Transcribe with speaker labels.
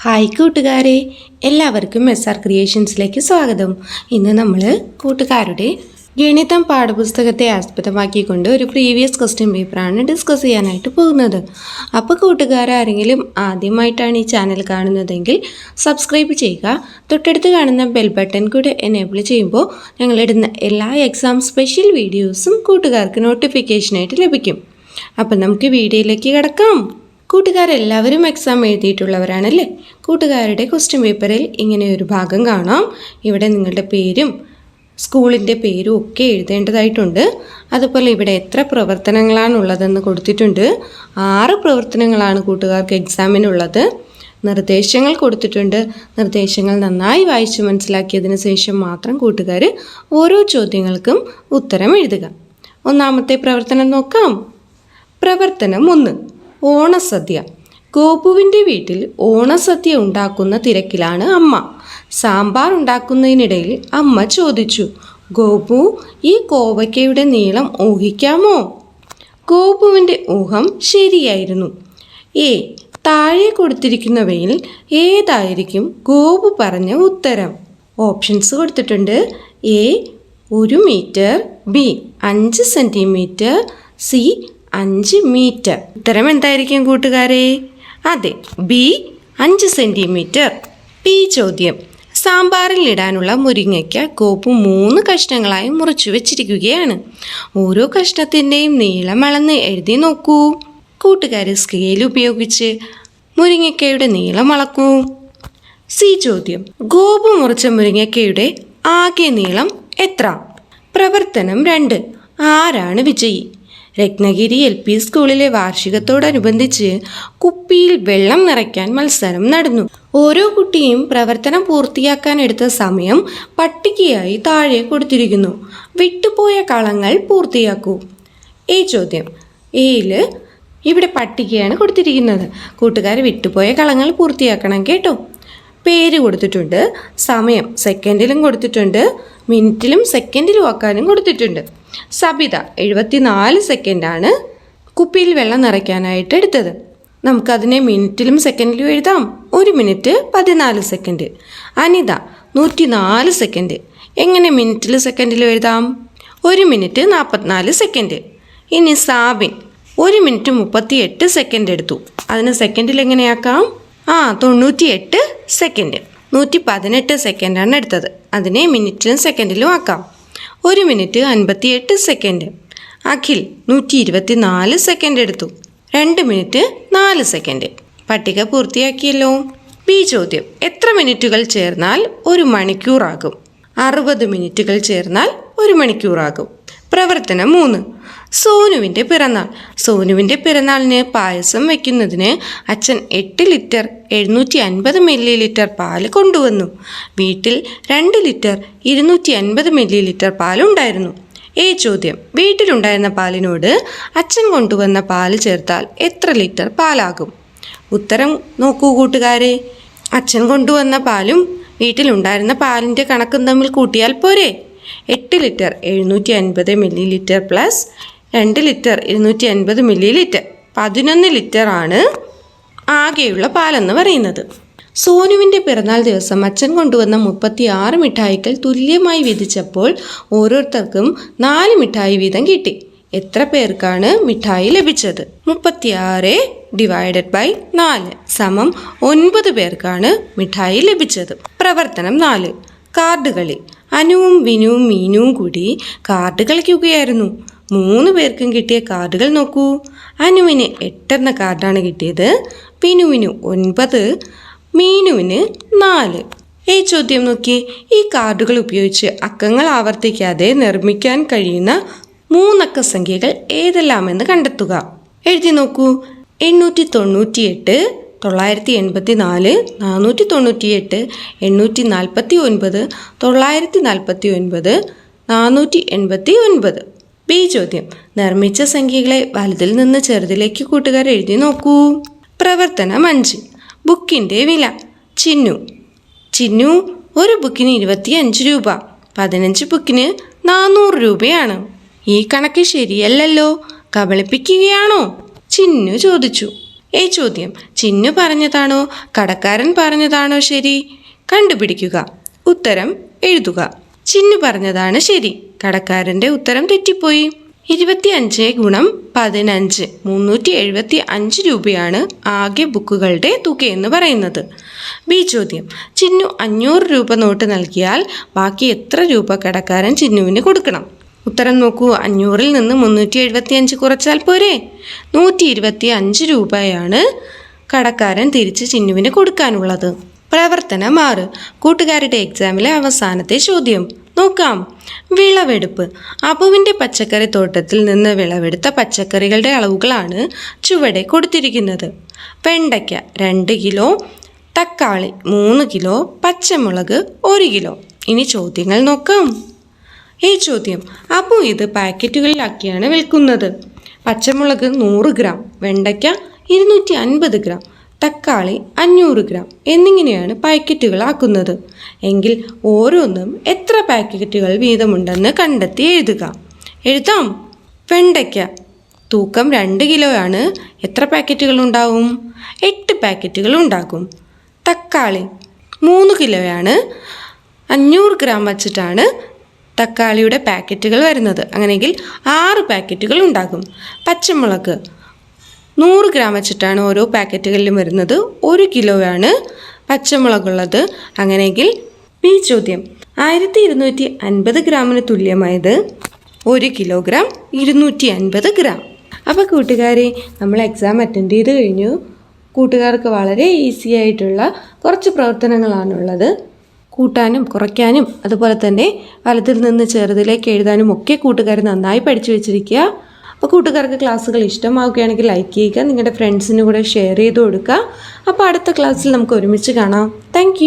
Speaker 1: Hi കൂട്ടുകാരെ, എല്ലാവർക്കും SR ക്രിയേഷൻസിലേക്ക് സ്വാഗതം. ഇന്ന് നമ്മൾ കൂട്ടുകാരുടെ ഗണിതം പാഠപുസ്തകത്തെ ആസ്പദമാക്കിക്കൊണ്ട് ഒരു പ്രീവിയസ് ക്വസ്റ്റ്യൻ പേപ്പറാണ് ഡിസ്കസ് ചെയ്യാനായിട്ട് പോകുന്നത്. അപ്പോൾ കൂട്ടുകാരാരെങ്കിലും ആദ്യമായിട്ടാണ് ഈ ചാനൽ കാണുന്നതെങ്കിൽ സബ്സ്ക്രൈബ് ചെയ്യുക. തൊട്ടടുത്ത് കാണുന്ന ബെൽ ബട്ടൺ കൂടെ എനേബിൾ ചെയ്യുമ്പോൾ ഞങ്ങളിടുന്ന എല്ലാ എക്സാം സ്പെഷ്യൽ വീഡിയോസും കൂട്ടുകാർക്ക് നോട്ടിഫിക്കേഷനായിട്ട് ലഭിക്കും. അപ്പം നമുക്ക് വീഡിയോയിലേക്ക് കിടക്കാം. കൂട്ടുകാരെല്ലാവരും എക്സാം എഴുതിയിട്ടുള്ളവരാണല്ലേ? കൂട്ടുകാരുടെ ക്വസ്റ്റ്യൻ പേപ്പറിൽ ഇങ്ങനെ ഒരു ഭാഗം കാണാം. ഇവിടെ നിങ്ങളുടെ പേരും സ്കൂളിൻ്റെ പേരും ഒക്കെ എഴുതേണ്ടതായിട്ടുണ്ട്. അതുപോലെ ഇവിടെ എത്ര പ്രവർത്തനങ്ങളാണുള്ളതെന്ന് കൊടുത്തിട്ടുണ്ട്. 6 പ്രവർത്തനങ്ങളാണ് കൂട്ടുകാർക്ക് എക്സാമിനുള്ളത്. നിർദ്ദേശങ്ങൾ കൊടുത്തിട്ടുണ്ട്. നിർദ്ദേശങ്ങൾ നന്നായി വായിച്ച് മനസ്സിലാക്കിയതിന് ശേഷം മാത്രം കൂട്ടുകാർ ഓരോ ചോദ്യങ്ങൾക്കും ഉത്തരം എഴുതുക. ഒന്നാമത്തെ പ്രവർത്തനം നോക്കാം. പ്രവർത്തനം 1, ഓണസദ്യ. ഗോപുവിൻ്റെ വീട്ടിൽ ഓണസദ്യ ഉണ്ടാക്കുന്ന തിരക്കിലാണ് അമ്മ. സാമ്പാർ ഉണ്ടാക്കുന്നതിനിടയിൽ അമ്മ ചോദിച്ചു, ഗോപു, ഈ കോവയ്ക്കയുടെ നീളം ഊഹിക്കാമോ? ഗോപുവിൻ്റെ ഊഹം ശരിയായിരുന്നു. താഴെ കൊടുത്തിരിക്കുന്നവയിൽ ഏതായിരിക്കും ഗോപു പറഞ്ഞ ഉത്തരം? ഓപ്ഷൻസ് കൊടുത്തിട്ടുണ്ട്. A 1 metre, B 5 centimetre, C 5 metre. ഉത്തരം എന്തായിരിക്കും കൂട്ടുകാരെ? അതെ, B 5 സെൻറ്റിമീറ്റർ. B ചോദ്യം. സാമ്പാറിൽ ഇടാനുള്ള മുരിങ്ങയ്ക്ക ഗോപു 3 കഷ്ണങ്ങളായി മുറിച്ചു വെച്ചിരിക്കുകയാണ്. ഓരോ കഷ്ണത്തിൻ്റെയും നീളം അളന്ന് എഴുതി നോക്കൂ. കൂട്ടുകാർ സ്കെയിൽ ഉപയോഗിച്ച് മുരിങ്ങയ്ക്കയുടെ നീളം അളക്കൂ. C ചോദ്യം. ഗോപു മുറിച്ച മുരിങ്ങയ്ക്കയുടെ ആകെ നീളം എത്ര? പ്രവർത്തനം 2. ആരാണ് വിജയി? രത്നഗിരി LP സ്കൂളിലെ വാർഷികത്തോടനുബന്ധിച്ച് കുപ്പിയിൽ വെള്ളം നിറയ്ക്കാൻ മത്സരം നടന്നു. ഓരോ കുട്ടിയും പ്രവർത്തനം പൂർത്തിയാക്കാൻ എടുത്ത സമയം പട്ടികയായി താഴെ കൊടുത്തിരിക്കുന്നു. വിട്ടുപോയ കളങ്ങൾ പൂർത്തിയാക്കൂ. A ചോദ്യം. എയിൽ ഇവിടെ പട്ടികയാണ് കൊടുത്തിരിക്കുന്നത്. കൂട്ടുകാർ വിട്ടുപോയ കളങ്ങൾ പൂർത്തിയാക്കണം കേട്ടോ. പേര് കൊടുത്തിട്ടുണ്ട്. സമയം സെക്കൻഡിലും കൊടുത്തിട്ടുണ്ട്. മിനിറ്റിലും സെക്കൻഡിലും ആക്കാനും കൊടുത്തിട്ടുണ്ട്. സബിത 74 സെക്കൻഡാണ് കുപ്പിയിൽ വെള്ളം നിറയ്ക്കാനായിട്ട് എടുത്തത്. നമുക്കതിനെ മിനിറ്റിലും സെക്കൻഡിലും എഴുതാം. 1 മിനിറ്റ് 14 സെക്കൻഡ്. അനിത 104 സെക്കൻഡ്. എങ്ങനെ മിനിറ്റിലും സെക്കൻഡിലും എഴുതാം? 1 മിനിറ്റ് 44 സെക്കൻഡ്. ഇനി സാബിൻ 1 മിനിറ്റ് 38 സെക്കൻഡ് എടുത്തു. അതിന് സെക്കൻഡിൽ എങ്ങനെയാക്കാം? 98 സെക്കൻഡ്. 118 സെക്കൻഡാണ് എടുത്തത്. അതിനെ മിനിറ്റിലും സെക്കൻഡിലും ആക്കാം. 1 മിനിറ്റ് 58 സെക്കൻഡ്. അഖിൽ 124 സെക്കൻഡ് എടുത്തു. 2 മിനിറ്റ് 4 സെക്കൻഡ്. പട്ടിക പൂർത്തിയാക്കിയല്ലോ. B ചോദ്യം. എത്ര മിനിറ്റുകൾ ചേർന്നാൽ 1 മണിക്കൂറാകും? 60 മിനിറ്റുകൾ ചേർന്നാൽ 1 മണിക്കൂറാകും. പ്രവർത്തനം 3. സോനുവിൻ്റെ പിറന്നാൾ. സോനുവിൻ്റെ പിറന്നാളിന് പായസം വയ്ക്കുന്നതിന് അച്ഛൻ 8 ലിറ്റർ 750 മില്ലി ലിറ്റർ പാല് കൊണ്ടുവന്നു. വീട്ടിൽ 2 ലിറ്റർ 250 മില്ലി ലിറ്റർ പാലുണ്ടായിരുന്നു. A ചോദ്യം. വീട്ടിലുണ്ടായിരുന്ന പാലിനോട് അച്ഛൻ കൊണ്ടുവന്ന പാല് ചേർത്താൽ എത്ര ലിറ്റർ പാലാകും? ഉത്തരം നോക്കൂ കൂട്ടുകാരെ. അച്ഛൻ കൊണ്ടുവന്ന പാലും വീട്ടിലുണ്ടായിരുന്ന പാലിൻ്റെ കണക്കും തമ്മിൽ കൂട്ടിയാൽ പോരെ? 8 litre 750 milli litre plus 2 litre 250 milli litre 11 litre ആണ് ആകെയുള്ള പാലെന്ന് പറയുന്നത്. സോനുവിൻ്റെ പിറന്നാൾ ദിവസം അച്ഛൻ കൊണ്ടുവന്ന 36 മിഠായികൾ തുല്യമായി വീതിച്ചപ്പോൾ ഓരോരുത്തർക്കും 4 മിഠായി വീതം കിട്ടി. എത്ര പേർക്കാണ് മിഠായി ലഭിച്ചത്? 36 ഡിവൈഡഡ് ബൈ 4 സമം 9 പേർക്കാണ് മിഠായി ലഭിച്ചത്. പ്രവർത്തനം 4. കാർഡ് കളി. അനുവും വിനുവും മീനുവും കൂടി കാർഡ് കളിക്കുകയായിരുന്നു. 3 പേർക്കും കിട്ടിയ കാർഡുകൾ നോക്കൂ. അനുവിന് 8 എന്ന കാർഡാണ് കിട്ടിയത്. വിനുവിന് 9, മീനുവിന് 4. ഈ ചോദ്യം നോക്കി. ഈ കാർഡുകൾ ഉപയോഗിച്ച് അക്കങ്ങൾ ആവർത്തിക്കാതെ നിർമ്മിക്കാൻ കഴിയുന്ന 3 അക്ക സംഖ്യകൾ ഏതെല്ലാമെന്ന് കണ്ടെത്തുക. എഴുതി നോക്കൂ. 898, 984, 498, 849, 949, 489. B ചോദ്യം. നിർമ്മിച്ച സംഖ്യകളെ വലുതിൽ നിന്ന് ചെറുതിലേക്ക് കൂട്ടുകാർ എഴുതി നോക്കൂ. പ്രവർത്തനം 5. ബുക്കിൻ്റെ വില. ചിന്നു ഒരു ബുക്കിന് 25 രൂപ. 15 ബുക്കിന് 400 രൂപയാണ്. ഈ കണക്ക് ശരിയല്ലല്ലോ, കബളിപ്പിക്കുകയാണോ? ചിന്നു ചോദിച്ചു. ചോദ്യം, ചിന്നു പറഞ്ഞതാണോ കടക്കാരൻ പറഞ്ഞതാണോ ശരി? കണ്ടുപിടിക്കുക. ഉത്തരം എഴുതുക. ചിന്നു പറഞ്ഞതാണ് ശരി. കടക്കാരൻ്റെ ഉത്തരം തെറ്റിപ്പോയി. 25 ഗുണം 15 375 രൂപയാണ് ആകെ ബുക്കുകളുടെ തുകയെന്ന് പറയുന്നത്. ചോദ്യം, ചിന്നു 500 രൂപ നോട്ട് നൽകിയാൽ ബാക്കി എത്ര രൂപ കടക്കാരൻ ചിന്നുവിന് കൊടുക്കണം? ഉത്തരം നോക്കൂ. 500-ൽ നിന്ന് 375 കുറച്ചാൽ പോരെ? 125 രൂപയാണ് കടക്കാരൻ തിരിച്ച് ചിന്നുവിന് കൊടുക്കാനുള്ളത്. പ്രവർത്തനം 6. കൂട്ടുകാരുടെ എക്സാമിലെ അവസാനത്തെ ചോദ്യം നോക്കാം. വിളവെടുപ്പ്. അബുവിൻ്റെ പച്ചക്കറി തോട്ടത്തിൽ നിന്ന് വിളവെടുത്ത പച്ചക്കറികളുടെ അളവുകളാണ് ചുവടെ കൊടുത്തിരിക്കുന്നത്. വെണ്ടയ്ക്ക 2 കിലോ, തക്കാളി 3 കിലോ, പച്ചമുളക് 1 കിലോ. ഇനി ചോദ്യങ്ങൾ നോക്കാം. ചോദ്യം, അബു ഇത് പാക്കറ്റുകളിലാക്കിയാണ് വിൽക്കുന്നത്. പച്ചമുളക് 100 ഗ്രാം, വെണ്ടയ്ക്ക 250 ഗ്രാം, തക്കാളി 500 ഗ്രാം എന്നിങ്ങനെയാണ് പാക്കറ്റുകളാക്കുന്നത്. എങ്കിൽ ഓരോന്നും എത്ര പാക്കറ്റുകൾ വീതമുണ്ടെന്ന് കണ്ടെത്തി എഴുതുക. എഴുതാം. വെണ്ടയ്ക്ക തൂക്കം 2 കിലോയാണ്. എത്ര പാക്കറ്റുകൾ ഉണ്ടാവും? 8 പാക്കറ്റുകൾ ഉണ്ടാകും. തക്കാളി 3 കിലോയാണ്. 500 ഗ്രാം വച്ചിട്ടാണ് തക്കാളിയുടെ പാക്കറ്റുകൾ വരുന്നത്. അങ്ങനെയെങ്കിൽ 6 പാക്കറ്റുകൾ ഉണ്ടാകും. പച്ചമുളക് 100 ഗ്രാം വെച്ചിട്ടാണ് ഓരോ പാക്കറ്റുകളിലും വരുന്നത്. 1 കിലോയാണ് പച്ചമുളകുള്ളത്. അങ്ങനെയെങ്കിൽ ചോദ്യം, 1250 ഗ്രാമിന് തുല്യമായത് 1 കിലോഗ്രാം 250 ഗ്രാം. അപ്പോൾ കൂട്ടുകാരെ, നമ്മൾ എക്സാം അറ്റൻഡ് ചെയ്ത് കഴിഞ്ഞു. കൂട്ടുകാർക്ക് വളരെ ഈസി ആയിട്ടുള്ള കുറച്ച് പ്രവർത്തനങ്ങളാണുള്ളത്. കൂട്ടാനും കുറയ്ക്കാനും അതുപോലെ തന്നെ വലത്തിൽ നിന്ന് ചെറുതിലേക്ക് എഴുതാനും ഒക്കെ കൂട്ടുകാർ നന്നായി പഠിച്ചു വെച്ചിരിക്കുക. അപ്പോൾ കൂട്ടുകാർക്ക് ക്ലാസ്സുകൾ ഇഷ്ടമാവുകയാണെങ്കിൽ ലൈക്ക് ചെയ്യുക, നിങ്ങളുടെ ഫ്രണ്ട്സിന് കൂടെ ഷെയർ ചെയ്ത് കൊടുക്കുക. അപ്പോൾ അടുത്ത ക്ലാസ്സിൽ നമുക്ക് ഒരുമിച്ച് കാണാം. താങ്ക്